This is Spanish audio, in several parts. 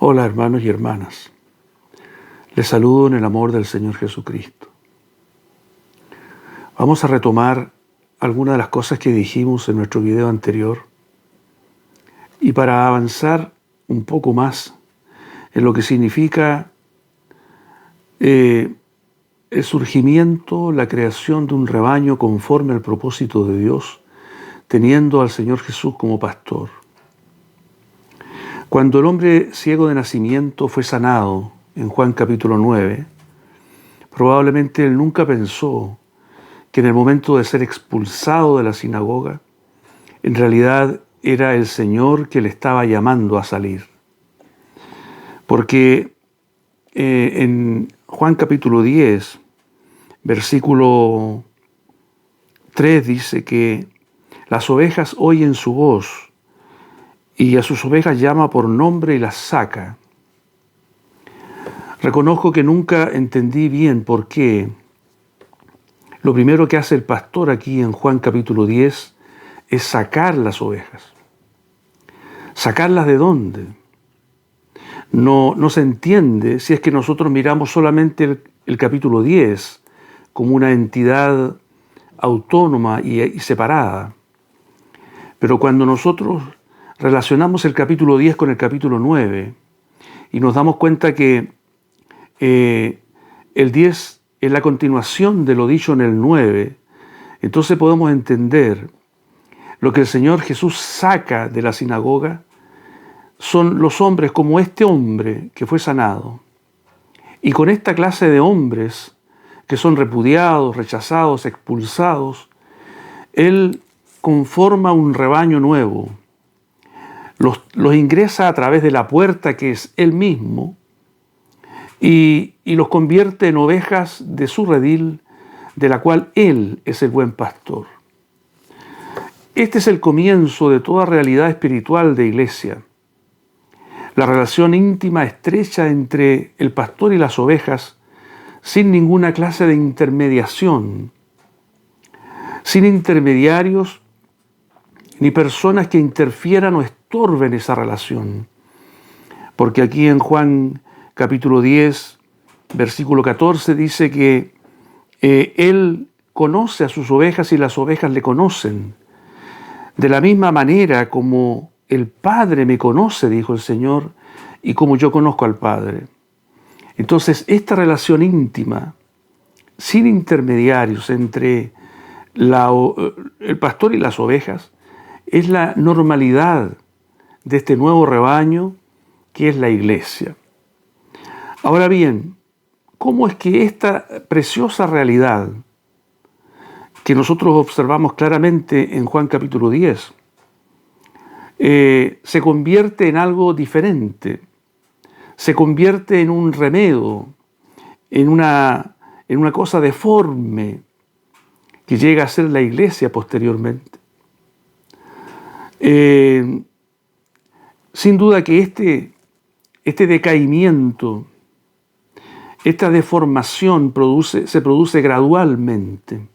Hola hermanos y hermanas, les saludo en el amor del Señor Jesucristo. Vamos a retomar algunas de las cosas que dijimos en nuestro video anterior y para avanzar un poco más en lo que significa el surgimiento, la creación de un rebaño conforme al propósito de Dios, teniendo al Señor Jesús como pastor. Cuando el hombre ciego de nacimiento fue sanado en Juan capítulo 9, probablemente él nunca pensó que en el momento de ser expulsado de la sinagoga, en realidad era el Señor que le estaba llamando a salir. Porque en Juan capítulo 10, versículo 3 dice que las ovejas oyen su voz y a sus ovejas llama por nombre y las saca. Reconozco que nunca entendí bien por qué lo primero que hace el pastor aquí en Juan capítulo 10 es sacar las ovejas. ¿Sacarlas de dónde? No se entiende si es que nosotros miramos solamente el capítulo 10 como una entidad autónoma y separada. Pero cuando nosotros relacionamos el capítulo 10 con el capítulo 9 y nos damos cuenta que el 10 es la continuación de lo dicho en el 9, entonces podemos entender lo que el Señor Jesús saca de la sinagoga son los hombres como este hombre que fue sanado. Y con esta clase de hombres que son repudiados, rechazados, expulsados, Él conforma un rebaño nuevo. Los ingresa a través de la puerta que es Él mismo y los convierte en ovejas de su redil, de la cual Él es el buen pastor. Este es el comienzo de toda realidad espiritual de iglesia. La relación íntima, estrecha entre el pastor y las ovejas, sin ninguna clase de intermediación, sin intermediarios ni personas que interfieran o estorben esa relación. Porque aquí en Juan capítulo 10, versículo 14, dice que Él conoce a sus ovejas y las ovejas le conocen. De la misma manera como el Padre me conoce, dijo el Señor, y como yo conozco al Padre. Entonces, esta relación íntima, sin intermediarios entre el pastor y las ovejas, es la normalidad de este nuevo rebaño que es la iglesia. Ahora bien, ¿cómo es que esta preciosa realidad que nosotros observamos claramente en Juan capítulo 10 se convierte en algo diferente? Se convierte en un remedio, en una cosa deforme que llega a ser la iglesia posteriormente. Sin duda que este decaimiento, esta deformación se produce gradualmente.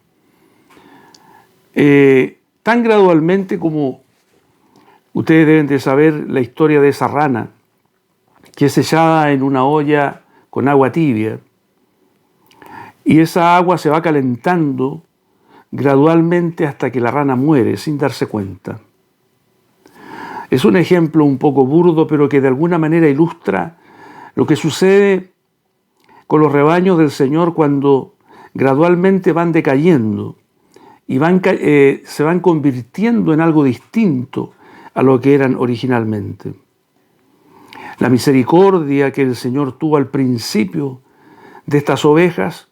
Tan gradualmente como ustedes deben de saber la historia de esa rana que es echada en una olla con agua tibia y esa agua se va calentando gradualmente hasta que la rana muere sin darse cuenta. Es un ejemplo un poco burdo, pero que de alguna manera ilustra lo que sucede con los rebaños del Señor cuando gradualmente van decayendo y se van convirtiendo en algo distinto a lo que eran originalmente. La misericordia que el Señor tuvo al principio de estas ovejas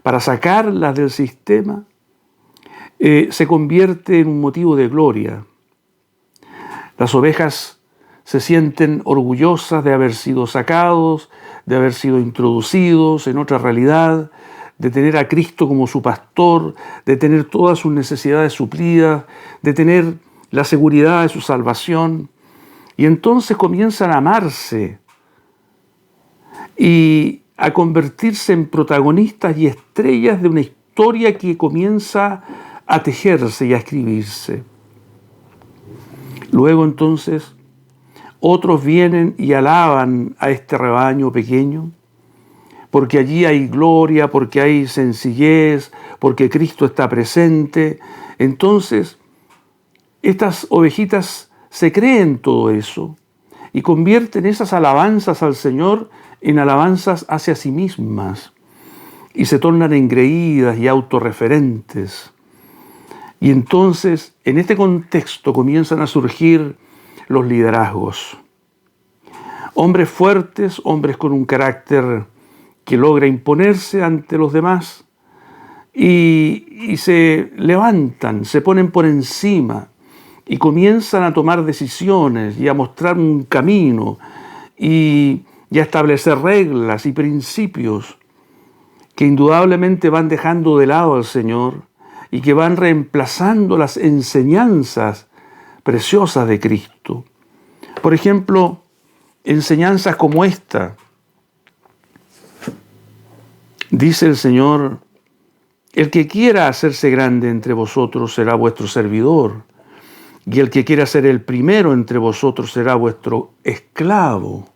para sacarlas del sistema se convierte en un motivo de gloria. Las ovejas se sienten orgullosas de haber sido sacados, de haber sido introducidos en otra realidad, de tener a Cristo como su pastor, de tener todas sus necesidades suplidas, de tener la seguridad de su salvación. Y entonces comienzan a amarse y a convertirse en protagonistas y estrellas de una historia que comienza a tejerse y a escribirse. Luego entonces otros vienen y alaban a este rebaño pequeño, porque allí hay gloria, porque hay sencillez, porque Cristo está presente. Entonces, estas ovejitas se creen todo eso y convierten esas alabanzas al Señor en alabanzas hacia sí mismas y se tornan engreídas y autorreferentes. Y entonces, en este contexto comienzan a surgir los liderazgos. Hombres fuertes, hombres con un carácter que logra imponerse ante los demás y se levantan, se ponen por encima y comienzan a tomar decisiones y a mostrar un camino y a establecer reglas y principios que indudablemente van dejando de lado al Señor y que van reemplazando las enseñanzas preciosas de Cristo. Por ejemplo, enseñanzas como esta. Dice el Señor: el que quiera hacerse grande entre vosotros será vuestro servidor, y el que quiera ser el primero entre vosotros será vuestro esclavo.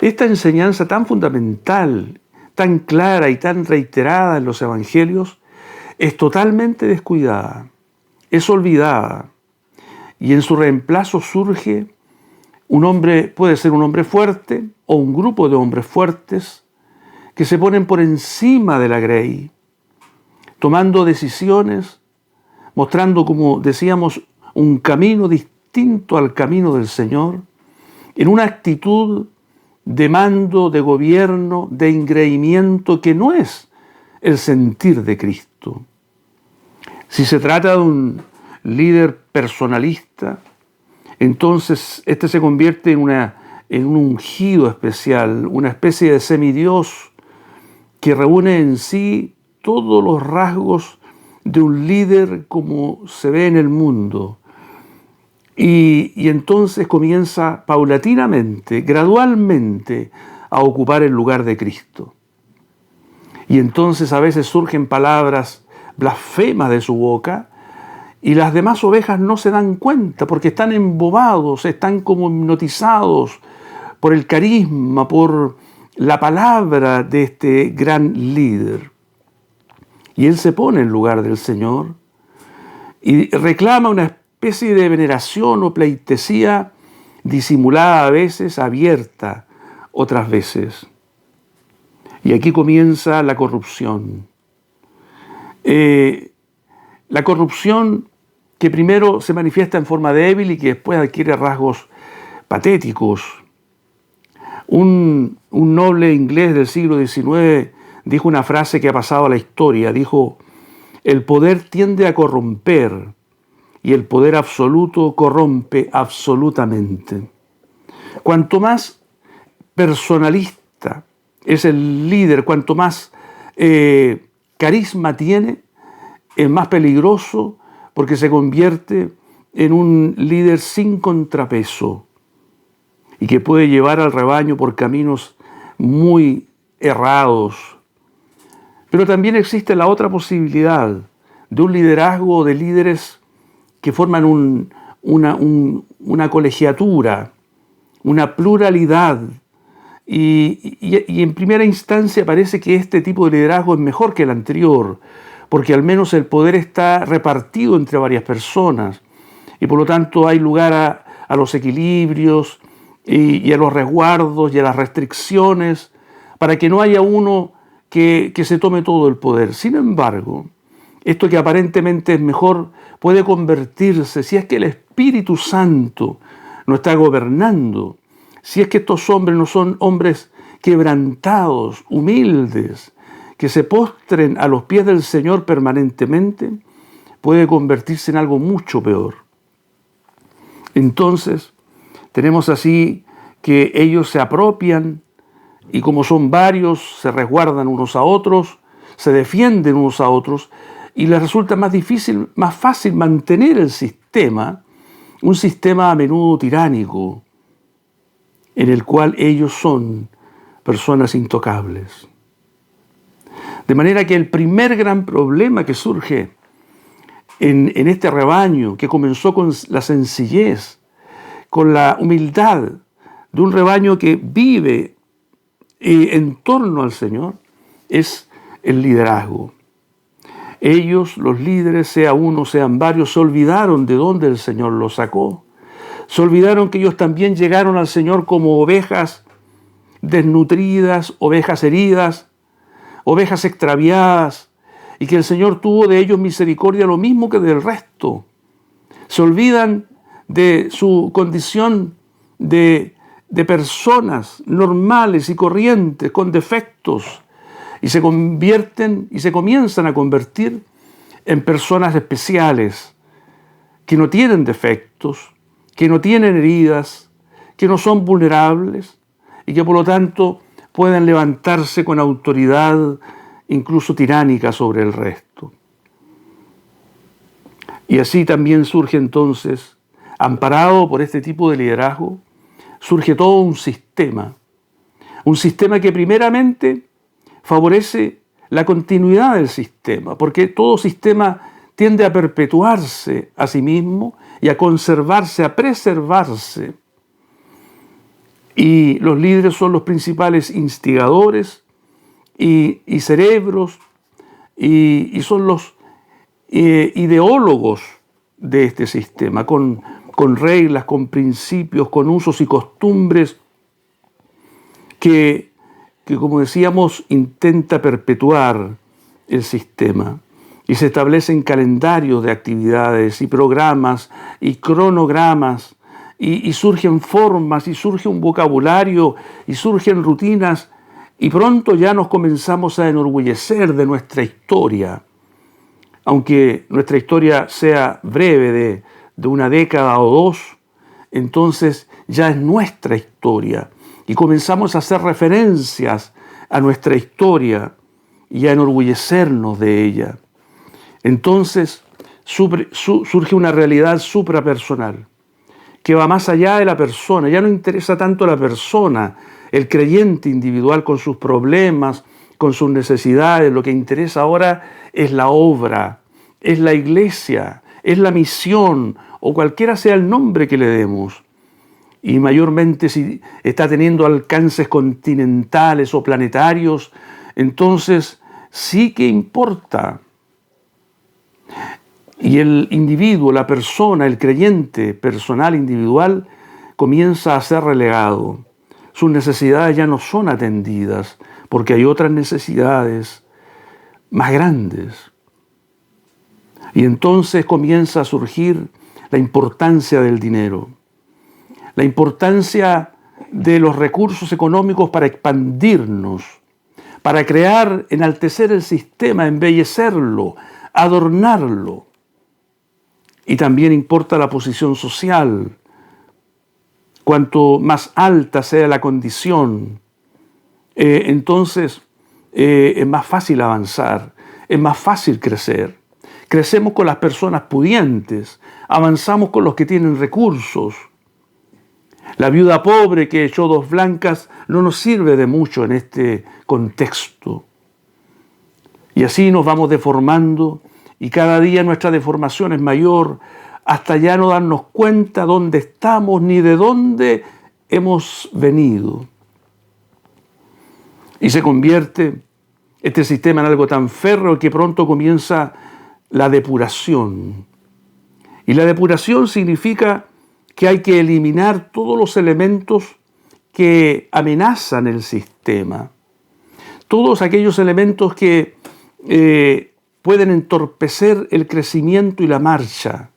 Esta enseñanza tan fundamental, tan clara y tan reiterada en los evangelios, es totalmente descuidada, es olvidada, y en su reemplazo surge un hombre, puede ser un hombre fuerte o un grupo de hombres fuertes que se ponen por encima de la grey, tomando decisiones, mostrando, como decíamos, un camino distinto al camino del Señor, en una actitud de mando, de gobierno, de engreimiento que no es el sentir de Cristo. Si se trata de un líder personalista, entonces este se convierte en un ungido especial, una especie de semidios que reúne en sí todos los rasgos de un líder como se ve en el mundo. Y entonces comienza paulatinamente, gradualmente, a ocupar el lugar de Cristo. Y entonces a veces surgen palabras blasfemas de su boca y las demás ovejas no se dan cuenta porque están embobados, están como hipnotizados por el carisma, por la palabra de este gran líder. Y él se pone en lugar del Señor y reclama una especie de veneración o pleitesía disimulada a veces, abierta otras veces. Y aquí comienza la corrupción. La corrupción que primero se manifiesta en forma débil y que después adquiere rasgos patéticos. Un noble inglés del siglo XIX dijo una frase que ha pasado a la historia. Dijo: el poder tiende a corromper y el poder absoluto corrompe absolutamente. Cuanto más personalista es el líder, cuanto más carisma tiene, es más peligroso porque se convierte en un líder sin contrapeso y que puede llevar al rebaño por caminos muy errados. Pero también existe la otra posibilidad de un liderazgo, de líderes que forman una colegiatura, una pluralidad. Y en primera instancia parece que este tipo de liderazgo es mejor que el anterior, porque al menos el poder está repartido entre varias personas y por lo tanto hay lugar a los equilibrios y a los resguardos y a las restricciones para que no haya uno que se tome todo el poder. Sin embargo, esto que aparentemente es mejor puede convertirse, si es que el Espíritu Santo no está gobernando, si es que estos hombres no son hombres quebrantados, humildes, que se postren a los pies del Señor permanentemente, puede convertirse en algo mucho peor. Entonces, tenemos así que ellos se apropian y como son varios, se resguardan unos a otros, se defienden unos a otros y les resulta más fácil mantener el sistema, un sistema a menudo tiránico, en el cual ellos son personas intocables. De manera que el primer gran problema que surge en este rebaño, que comenzó con la sencillez, con la humildad de un rebaño que vive en torno al Señor, es el liderazgo. Ellos, los líderes, sea uno, sean varios, se olvidaron de dónde el Señor los sacó. Se olvidaron que ellos también llegaron al Señor como ovejas desnutridas, ovejas heridas, ovejas extraviadas, y que el Señor tuvo de ellos misericordia lo mismo que del resto. Se olvidan de su condición de personas normales y corrientes, con defectos, y se convierten y se comienzan a convertir en personas especiales, que no tienen defectos, que no tienen heridas, que no son vulnerables y que por lo tanto pueden levantarse con autoridad, incluso tiránica, sobre el resto. Y así también surge entonces, amparado por este tipo de liderazgo, surge todo un sistema que primeramente favorece la continuidad del sistema, porque todo sistema tiende a perpetuarse a sí mismo y a conservarse, a preservarse. Y los líderes son los principales instigadores y cerebros y son los ideólogos de este sistema, con reglas, con principios, con usos y costumbres que como decíamos, intenta perpetuar el sistema. Y se establecen calendarios de actividades y programas y cronogramas y surgen formas y surge un vocabulario y surgen rutinas y pronto ya nos comenzamos a enorgullecer de nuestra historia. Aunque nuestra historia sea breve, de una década o dos, entonces ya es nuestra historia. Y comenzamos a hacer referencias a nuestra historia y a enorgullecernos de ella. Entonces surge una realidad suprapersonal que va más allá de la persona. Ya no interesa tanto la persona, el creyente individual con sus problemas, con sus necesidades. Lo que interesa ahora es la obra, es la iglesia, es la misión o cualquiera sea el nombre que le demos. Y mayormente si está teniendo alcances continentales o planetarios, entonces sí que importa. Y el individuo, la persona, el creyente personal, individual, comienza a ser relegado. Sus necesidades ya no son atendidas, porque hay otras necesidades más grandes. Y entonces comienza a surgir la importancia del dinero. La importancia de los recursos económicos para expandirnos, para crear, enaltecer el sistema, embellecerlo, adornarlo. Y también importa la posición social. Cuanto más alta sea la condición, entonces es más fácil avanzar, es más fácil crecer. Crecemos con las personas pudientes, avanzamos con los que tienen recursos. La viuda pobre que echó 2 blancas no nos sirve de mucho en este contexto. Y así nos vamos deformando y cada día nuestra deformación es mayor hasta ya no darnos cuenta dónde estamos ni de dónde hemos venido. Y se convierte este sistema en algo tan férreo que pronto comienza la depuración. Y la depuración significa que hay que eliminar todos los elementos que amenazan el sistema. Todos aquellos elementos que pueden entorpecer el crecimiento y la marcha.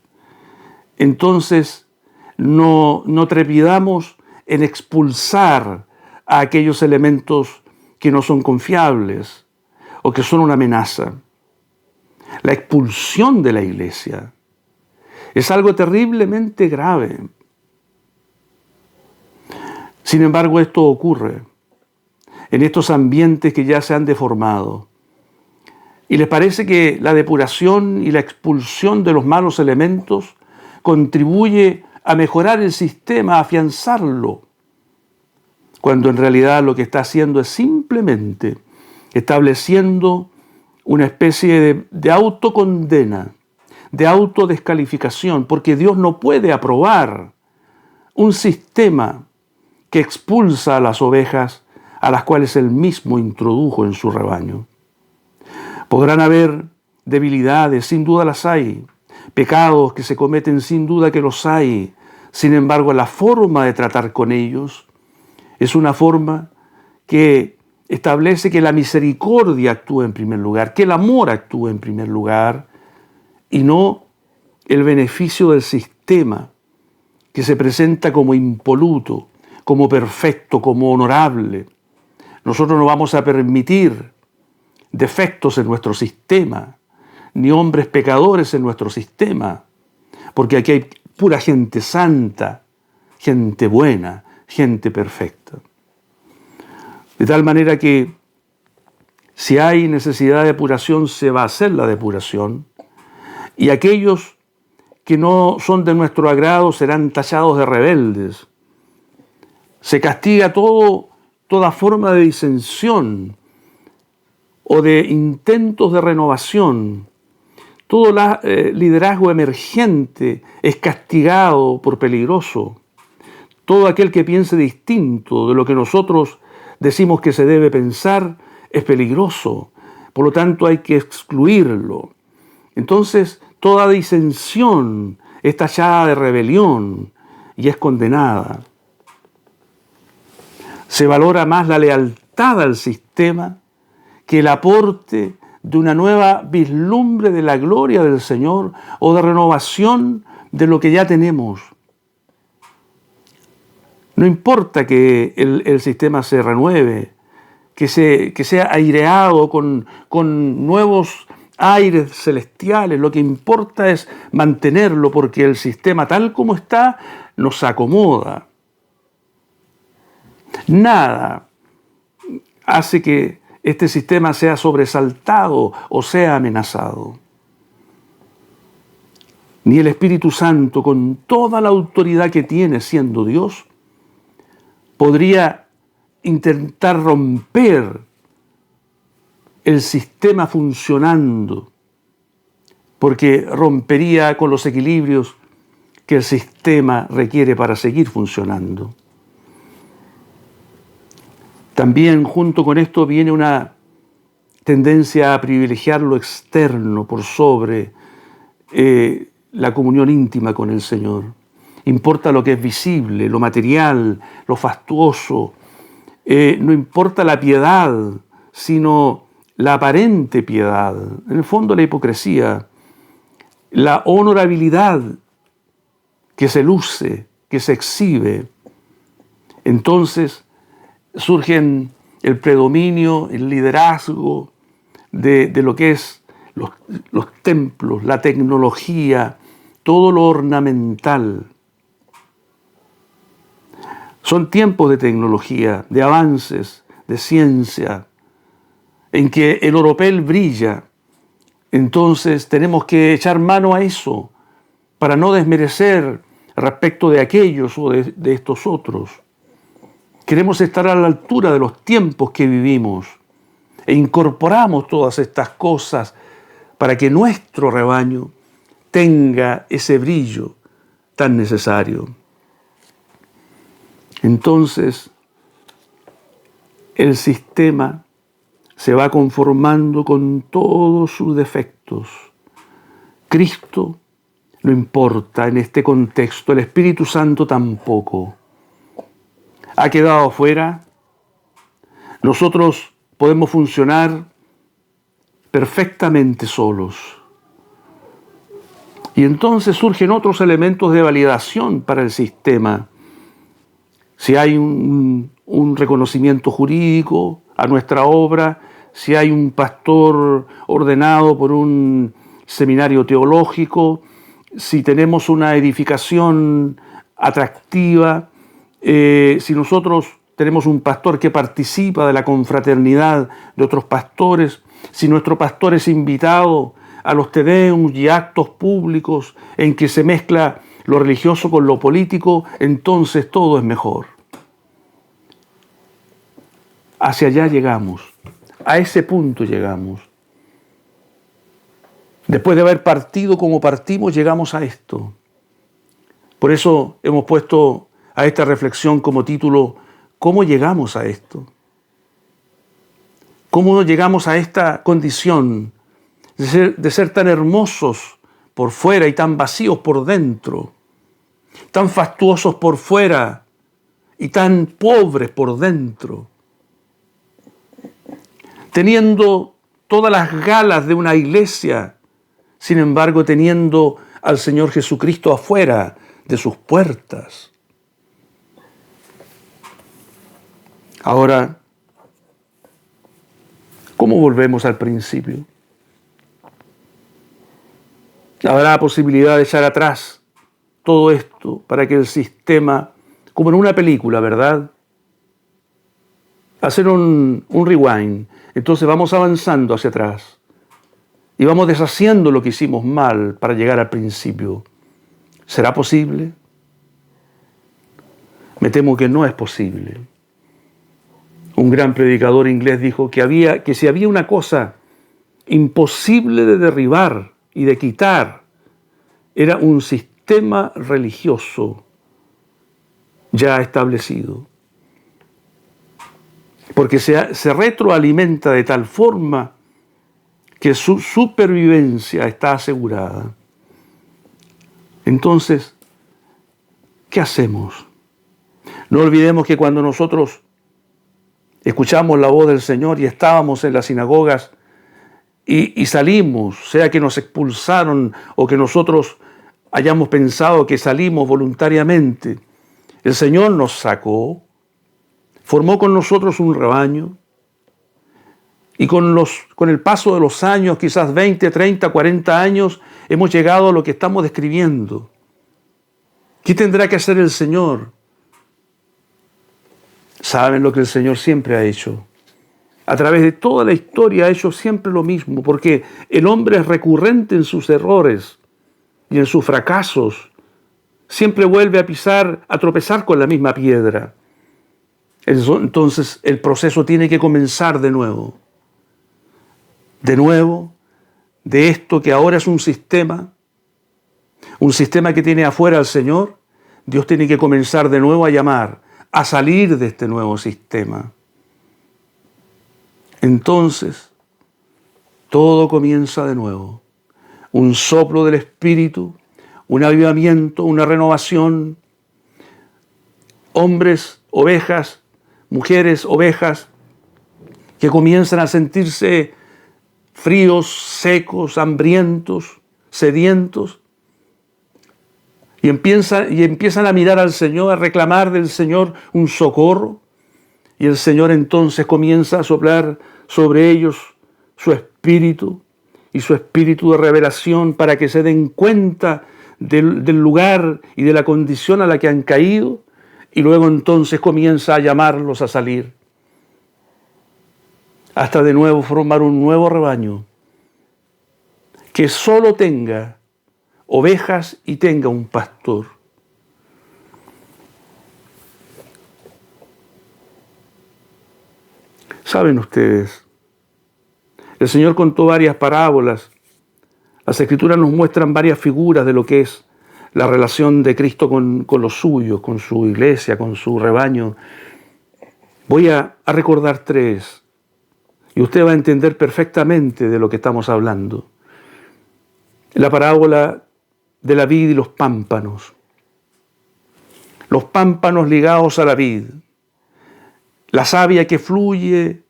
Entonces, no trepidamos en expulsar a aquellos elementos que no son confiables o que son una amenaza. La expulsión de la iglesia es algo terriblemente grave. Sin embargo, esto ocurre en estos ambientes que ya se han deformado. ¿Y les parece que la depuración y la expulsión de los malos elementos contribuye a mejorar el sistema, a afianzarlo? Cuando en realidad lo que está haciendo es simplemente estableciendo una especie de autocondena, de autodescalificación, porque Dios no puede aprobar un sistema que expulsa a las ovejas a las cuales él mismo introdujo en su rebaño. Podrán haber debilidades, sin duda las hay, pecados que se cometen, sin duda que los hay. Sin embargo, la forma de tratar con ellos es una forma que establece que la misericordia actúa en primer lugar, que el amor actúa en primer lugar, y no el beneficio del sistema que se presenta como impoluto, como perfecto, como honorable. Nosotros no vamos a permitir defectos en nuestro sistema, ni hombres pecadores en nuestro sistema, porque aquí hay pura gente santa, gente buena, gente perfecta. De tal manera que si hay necesidad de depuración, se va a hacer la depuración, y aquellos que no son de nuestro agrado serán tallados de rebeldes. Se castiga toda forma de disensión o de intentos de renovación. Todo liderazgo emergente es castigado por peligroso. Todo aquel que piense distinto de lo que nosotros decimos que se debe pensar es peligroso. Por lo tanto, hay que excluirlo. Entonces, toda disensión es tachada de rebelión y es condenada. Se valora más la lealtad al sistema que el aporte de una nueva vislumbre de la gloria del Señor o de renovación de lo que ya tenemos. No importa que el sistema se renueve, que sea aireado con nuevos aires celestiales. Lo que importa es mantenerlo, porque el sistema tal como está nos acomoda. Nada hace que este sistema sea sobresaltado o sea amenazado. Ni el Espíritu Santo, con toda la autoridad que tiene siendo Dios, podría intentar romper el sistema funcionando, porque rompería con los equilibrios que el sistema requiere para seguir funcionando. También junto con esto viene una tendencia a privilegiar lo externo por sobre la comunión íntima con el Señor. Importa lo que es visible, lo material, lo fastuoso. No importa la piedad, sino la aparente piedad. En el fondo, la hipocresía, la honorabilidad que se luce, que se exhibe. Entonces surgen el predominio, el liderazgo de lo que es los templos, la tecnología, todo lo ornamental. Son tiempos de tecnología, de avances, de ciencia, en que el oropel brilla. Entonces tenemos que echar mano a eso para no desmerecer respecto de aquellos o de estos otros. Queremos estar a la altura de los tiempos que vivimos e incorporamos todas estas cosas para que nuestro rebaño tenga ese brillo tan necesario. Entonces, el sistema se va conformando con todos sus defectos. Cristo no importa en este contexto, el Espíritu Santo tampoco. Ha quedado afuera. Nosotros podemos funcionar perfectamente solos. Y entonces surgen otros elementos de validación para el sistema. Si hay un reconocimiento jurídico a nuestra obra, si hay un pastor ordenado por un seminario teológico, si tenemos una edificación atractiva, si nosotros tenemos un pastor que participa de la confraternidad de otros pastores, si nuestro pastor es invitado a los te deum y actos públicos en que se mezcla lo religioso con lo político, entonces todo es mejor. Hacia allá llegamos, a ese punto llegamos. Después de haber partido como partimos, llegamos a esto. Por eso hemos puesto a esta reflexión como título, ¿cómo llegamos a esto? ¿Cómo llegamos a esta condición de ser tan hermosos por fuera y tan vacíos por dentro? Tan fastuosos por fuera y tan pobres por dentro. Teniendo todas las galas de una iglesia, sin embargo teniendo al Señor Jesucristo afuera de sus puertas. Ahora, ¿cómo volvemos al principio? ¿Habrá posibilidad de echar atrás todo esto para que el sistema, como en una película, ¿verdad? Hacer un rewind. Entonces vamos avanzando hacia atrás y vamos deshaciendo lo que hicimos mal para llegar al principio. ¿Será posible? Me temo que no es posible. Un gran predicador inglés dijo que si había una cosa imposible de derribar y de quitar, era un sistema religioso ya establecido. Porque se retroalimenta de tal forma que su supervivencia está asegurada. Entonces, ¿qué hacemos? No olvidemos que cuando nosotros escuchamos la voz del Señor y estábamos en las sinagogas y salimos, sea que nos expulsaron o que nosotros hayamos pensado que salimos voluntariamente, el Señor nos sacó, formó con nosotros un rebaño y con el paso de los años, quizás 20, 30, 40 años, hemos llegado a lo que estamos describiendo. ¿Qué tendrá que hacer el Señor? ¿Saben lo que el Señor siempre ha hecho? A través de toda la historia ha hecho siempre lo mismo, porque el hombre es recurrente en sus errores y en sus fracasos. Siempre vuelve a tropezar con la misma piedra. Entonces el proceso tiene que comenzar de nuevo. De nuevo, de esto que ahora es un sistema que tiene afuera al Señor, Dios tiene que comenzar de nuevo a llamar, a salir de este nuevo sistema. Entonces, todo comienza de nuevo. Un soplo del Espíritu, un avivamiento, una renovación. Hombres, ovejas, mujeres, ovejas, que comienzan a sentirse fríos, secos, hambrientos, sedientos, y empiezan a mirar al Señor, a reclamar del Señor un socorro, y el Señor entonces comienza a soplar sobre ellos su espíritu y su espíritu de revelación para que se den cuenta del lugar y de la condición a la que han caído, y luego entonces comienza a llamarlos a salir, hasta de nuevo formar un nuevo rebaño que solo tenga ovejas y tenga un pastor. Saben ustedes, el Señor contó varias parábolas. Las Escrituras nos muestran varias figuras de lo que es la relación de Cristo con los suyos, con su iglesia, con su rebaño. Voy a recordar tres, y usted va a entender perfectamente de lo que estamos hablando. La parábola de la vid y los pámpanos. Los pámpanos ligados a la vid. La savia que fluye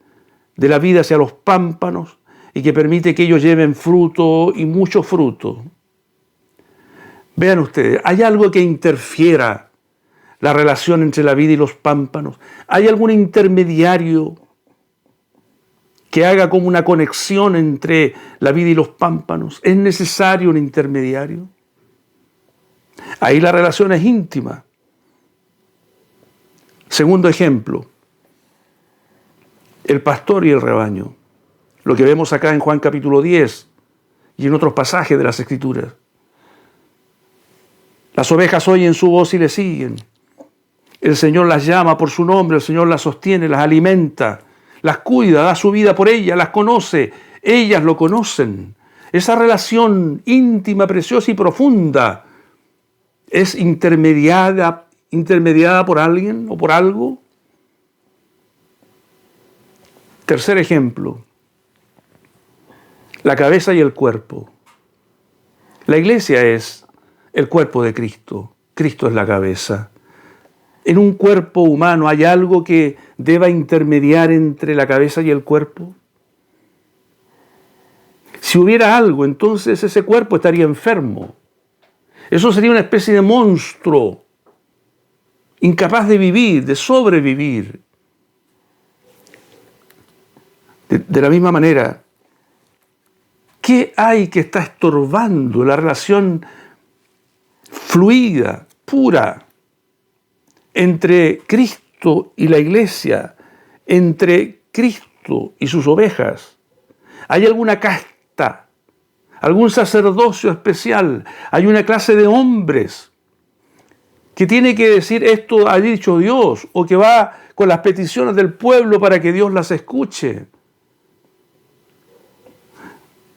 de la vid hacia los pámpanos y que permite que ellos lleven fruto y mucho fruto. Vean ustedes, ¿hay algo que interfiera la relación entre la vid y los pámpanos? ¿Hay algún intermediario que haga como una conexión entre la vid y los pámpanos? ¿Es necesario un intermediario? Ahí la relación es íntima. Segundo ejemplo, el pastor y el rebaño. Lo que vemos acá en Juan capítulo 10 y en otros pasajes de las Escrituras. Las ovejas oyen su voz y le siguen. El Señor las llama por su nombre, el Señor las sostiene, las alimenta, las cuida, da su vida por ellas, las conoce, ellas lo conocen. Esa relación íntima, preciosa y profunda es intermediada intermediada por alguien o por algo? Tercer ejemplo, la cabeza y el cuerpo. La iglesia es el cuerpo de Cristo. Cristo es la cabeza. ¿En un cuerpo humano hay algo que deba intermediar entre la cabeza y el cuerpo? Si hubiera algo, entonces ese cuerpo estaría enfermo. Eso sería una especie de monstruo, incapaz de vivir, de sobrevivir. De la misma manera, ¿qué hay que está estorbando la relación fluida, pura, entre Cristo y la iglesia, entre Cristo y sus ovejas? ¿Hay alguna casta, algún sacerdocio especial? ¿Hay una clase de hombres que tiene que decir esto ha dicho Dios, o que va con las peticiones del pueblo para que Dios las escuche?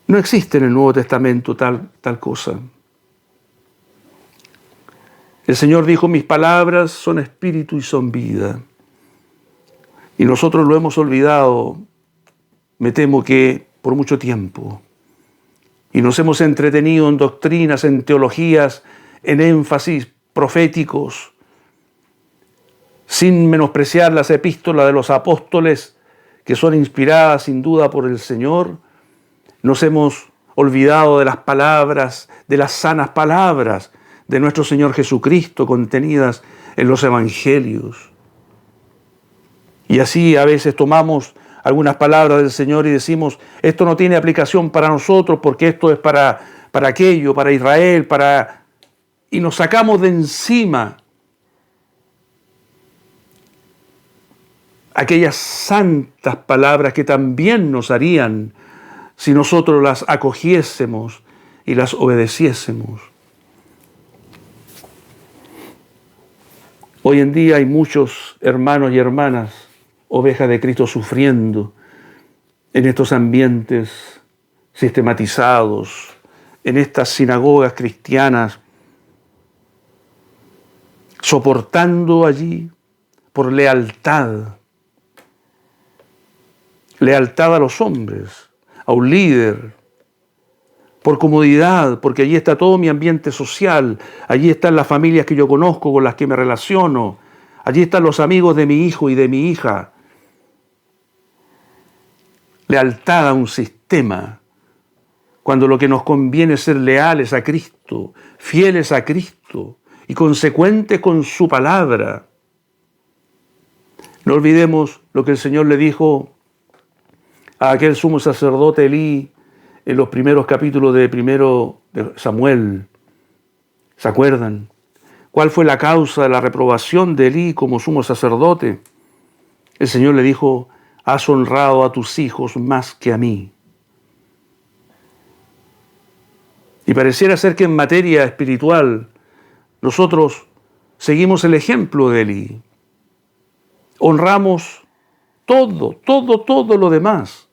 No existe en el Nuevo Testamento tal cosa. El Señor dijo, mis palabras son espíritu y son vida. Y nosotros lo hemos olvidado, me temo que por mucho tiempo. Y nos hemos entretenido en doctrinas, en teologías, en énfasis proféticos, sin menospreciar las epístolas de los apóstoles, que son inspiradas sin duda por el Señor. Nos hemos olvidado de las palabras, de las sanas palabras de nuestro Señor Jesucristo contenidas en los evangelios. Y así a veces tomamos algunas palabras del Señor y decimos, esto no tiene aplicación para nosotros porque esto es para aquello, para Israel, y nos sacamos de encima aquellas santas palabras que también nos harían si nosotros las acogiésemos y las obedeciésemos. Hoy en día hay muchos hermanos y hermanas, ovejas de Cristo, sufriendo en estos ambientes sistematizados, en estas sinagogas cristianas, soportando allí por lealtad a los hombres, a un líder, por comodidad, porque allí está todo mi ambiente social, allí están las familias que yo conozco, con las que me relaciono, allí están los amigos de mi hijo y de mi hija. Lealtad a un sistema, cuando lo que nos conviene es ser leales a Cristo, fieles a Cristo y consecuentes con su palabra. No olvidemos lo que el Señor le dijo a aquel sumo sacerdote Elí en los primeros capítulos de Samuel. ¿Se acuerdan? ¿Cuál fue la causa de la reprobación de Elí como sumo sacerdote? El Señor le dijo, has honrado a tus hijos más que a mí. Y pareciera ser que en materia espiritual nosotros seguimos el ejemplo de Elí. Honramos todo lo demás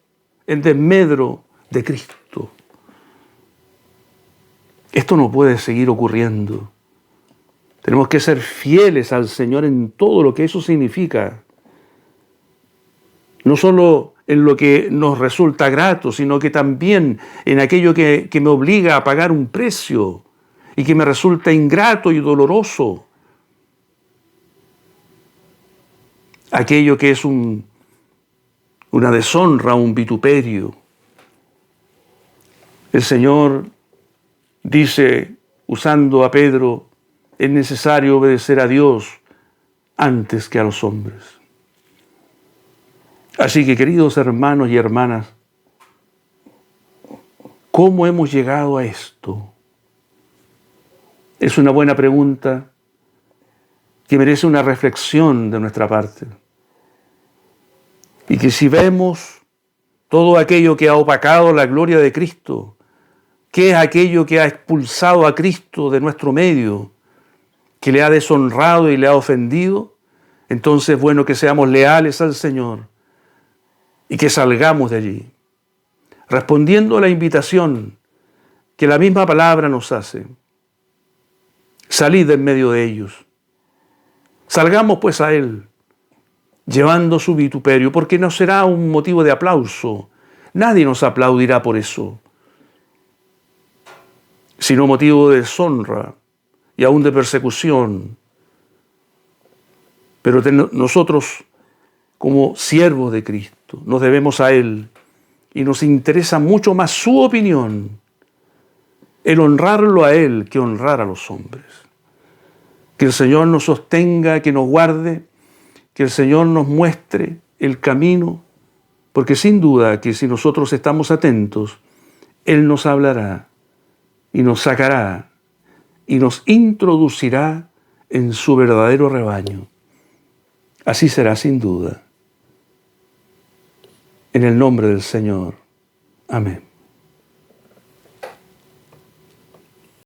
en desmedro de Cristo. Esto no puede seguir ocurriendo. Tenemos que ser fieles al Señor en todo lo que eso significa. No solo en lo que nos resulta grato, sino que también en aquello que me obliga a pagar un precio y que me resulta ingrato y doloroso. Aquello que es una deshonra, un vituperio. El Señor dice, usando a Pedro, es necesario obedecer a Dios antes que a los hombres. Así que, queridos hermanos y hermanas, ¿cómo hemos llegado a esto? Es una buena pregunta que merece una reflexión de nuestra parte. Y que si vemos todo aquello que ha opacado la gloria de Cristo, ¿qué es aquello que ha expulsado a Cristo de nuestro medio, que le ha deshonrado y le ha ofendido? Entonces es bueno que seamos leales al Señor y que salgamos de allí, respondiendo a la invitación que la misma palabra nos hace. Salid en medio de ellos Salgamos pues a Él, llevando su vituperio, porque no será un motivo de aplauso. Nadie nos aplaudirá por eso, sino motivo de deshonra y aún de persecución. Pero nosotros, como siervos de Cristo, nos debemos a Él y nos interesa mucho más su opinión, el honrarlo a Él que honrar a los hombres. Que el Señor nos sostenga, que nos guarde, que el Señor nos muestre el camino, porque sin duda que si nosotros estamos atentos, Él nos hablará y nos sacará y nos introducirá en su verdadero rebaño. Así será sin duda. En el nombre del Señor. Amén.